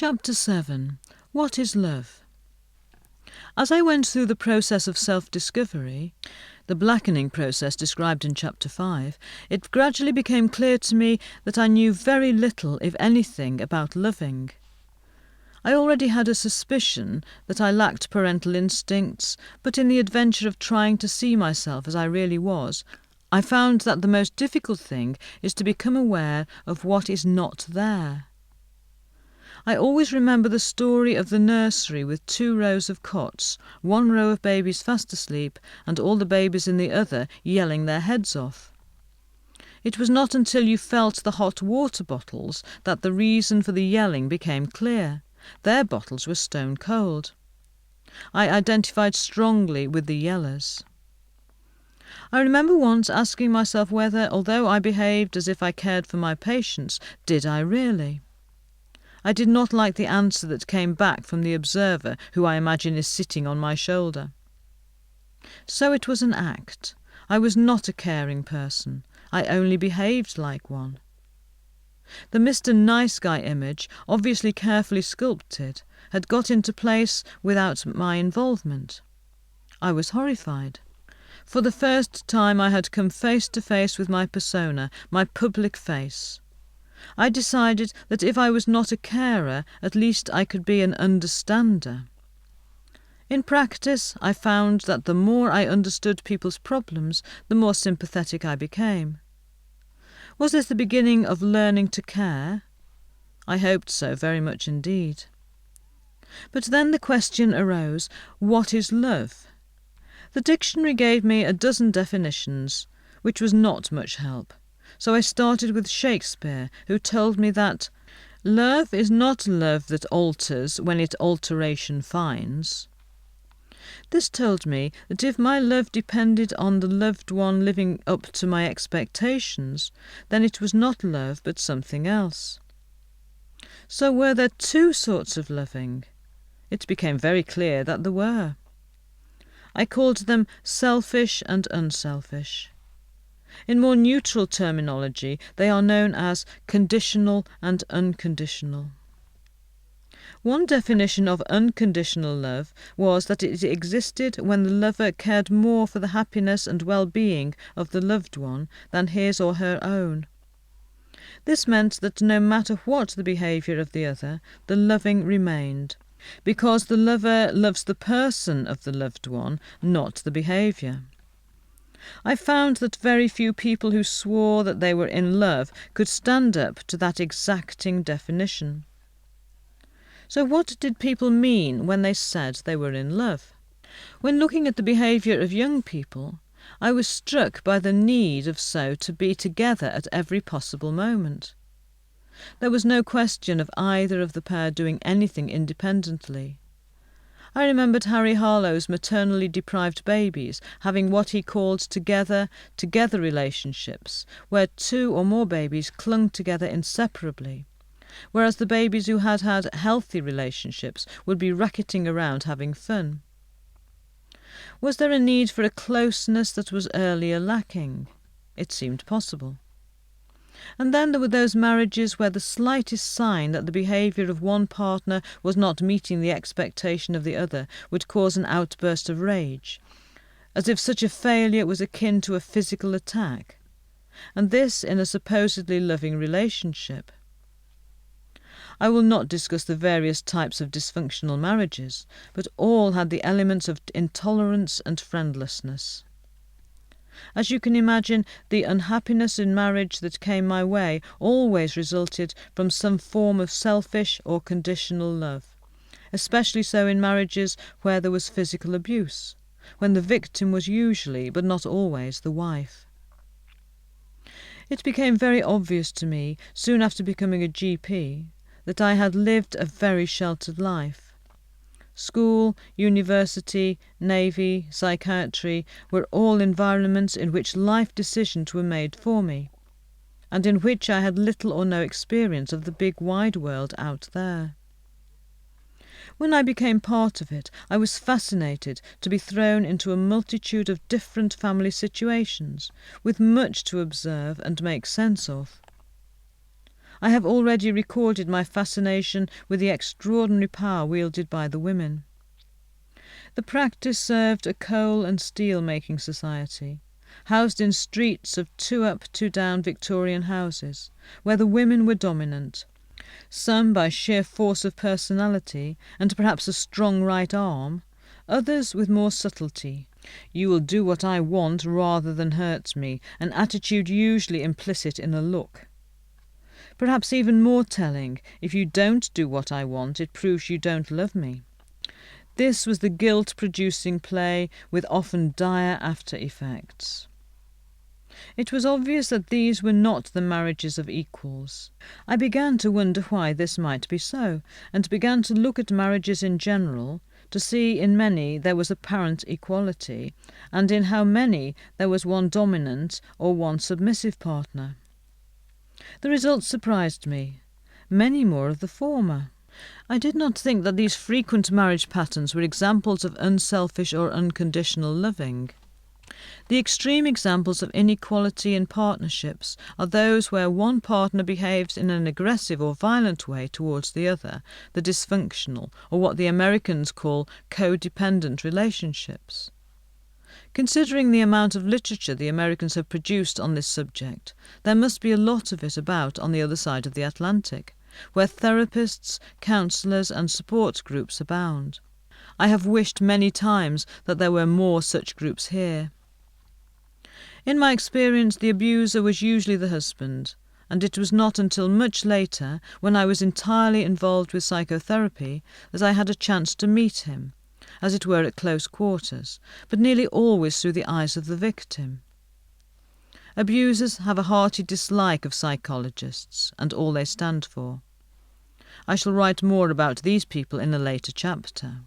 Chapter 7. What is love? As I went through the process of self-discovery, the blackening process described in Chapter 5, it gradually became clear to me that I knew very little, if anything, about loving. I already had a suspicion that I lacked parental instincts, but in the adventure of trying to see myself as I really was, I found that the most difficult thing is to become aware of what is not there. I always remember the story of the nursery with 2 rows of cots, 1 row of babies fast asleep, and all the babies in the other yelling their heads off. It was not until you felt the hot water bottles that the reason for the yelling became clear. Their bottles were stone cold. I identified strongly with the yellers. I remember once asking myself whether, although I behaved as if I cared for my patients, did I really? I did not like the answer that came back from the observer, who I imagine is sitting on my shoulder. So it was an act. I was not a caring person. I only behaved like one. The Mr. Nice Guy image, obviously carefully sculpted, had got into place without my involvement. I was horrified. For the first time I had come face to face with my persona, my public face. I decided that if I was not a carer, at least I could be an understander. In practice, I found that the more I understood people's problems, the more sympathetic I became. Was this the beginning of learning to care? I hoped so, very much indeed. But then the question arose, what is love? The dictionary gave me a dozen definitions, which was not much help. So I started with Shakespeare, who told me that love is not love that alters when it alteration finds. This told me that if my love depended on the loved one living up to my expectations, then it was not love but something else. So were there 2 sorts of loving? It became very clear that there were. I called them selfish and unselfish. In more neutral terminology, they are known as conditional and unconditional. One definition of unconditional love was that it existed when the lover cared more for the happiness and well-being of the loved one than his or her own. This meant that no matter what the behaviour of the other, the loving remained, because the lover loves the person of the loved one, not the behaviour. I found that very few people who swore that they were in love could stand up to that exacting definition. So what did people mean when they said they were in love? When looking at the behaviour of young people, I was struck by the need of to be together at every possible moment. There was no question of either of the pair doing anything independently. I remembered Harry Harlow's maternally deprived babies having what he called together relationships, where 2 or more babies clung together inseparably, whereas the babies who had had healthy relationships would be racketing around having fun. Was there a need for a closeness that was earlier lacking? It seemed possible. And then there were those marriages where the slightest sign that the behaviour of one partner was not meeting the expectation of the other would cause an outburst of rage, as if such a failure was akin to a physical attack, and this in a supposedly loving relationship. I will not discuss the various types of dysfunctional marriages, but all had the elements of intolerance and friendlessness. As you can imagine, the unhappiness in marriage that came my way always resulted from some form of selfish or conditional love, especially so in marriages where there was physical abuse, when the victim was usually, but not always, the wife. It became very obvious to me, soon after becoming a GP, that I had lived a very sheltered life. School, university, navy, psychiatry were all environments in which life decisions were made for me, and in which I had little or no experience of the big wide world out there. When I became part of it, I was fascinated to be thrown into a multitude of different family situations, with much to observe and make sense of. I have already recorded my fascination with the extraordinary power wielded by the women. The practice served a coal and steel making society, housed in streets of two-up, two-down Victorian houses, where the women were dominant, some by sheer force of personality and perhaps a strong right arm, others with more subtlety. You will do what I want rather than hurt me, an attitude usually implicit in a look. Perhaps even more telling, if you don't do what I want, it proves you don't love me. This was the guilt-producing play with often dire after-effects. It was obvious that these were not the marriages of equals. I began to wonder why this might be so, and began to look at marriages in general, to see in many there was apparent equality, and in how many there was one dominant or one submissive partner. The results surprised me. Many more of the former. I did not think that these frequent marriage patterns were examples of unselfish or unconditional loving. The extreme examples of inequality in partnerships are those where one partner behaves in an aggressive or violent way towards the other, the dysfunctional, or what the Americans call codependent relationships. Considering the amount of literature the Americans have produced on this subject, there must be a lot of it about on the other side of the Atlantic, where therapists, counsellors and support groups abound. I have wished many times that there were more such groups here. In my experience, the abuser was usually the husband, and it was not until much later, when I was entirely involved with psychotherapy, that I had a chance to meet him, as it were at close quarters, but nearly always through the eyes of the victim. Abusers have a hearty dislike of psychologists and all they stand for. I shall write more about these people in a later chapter.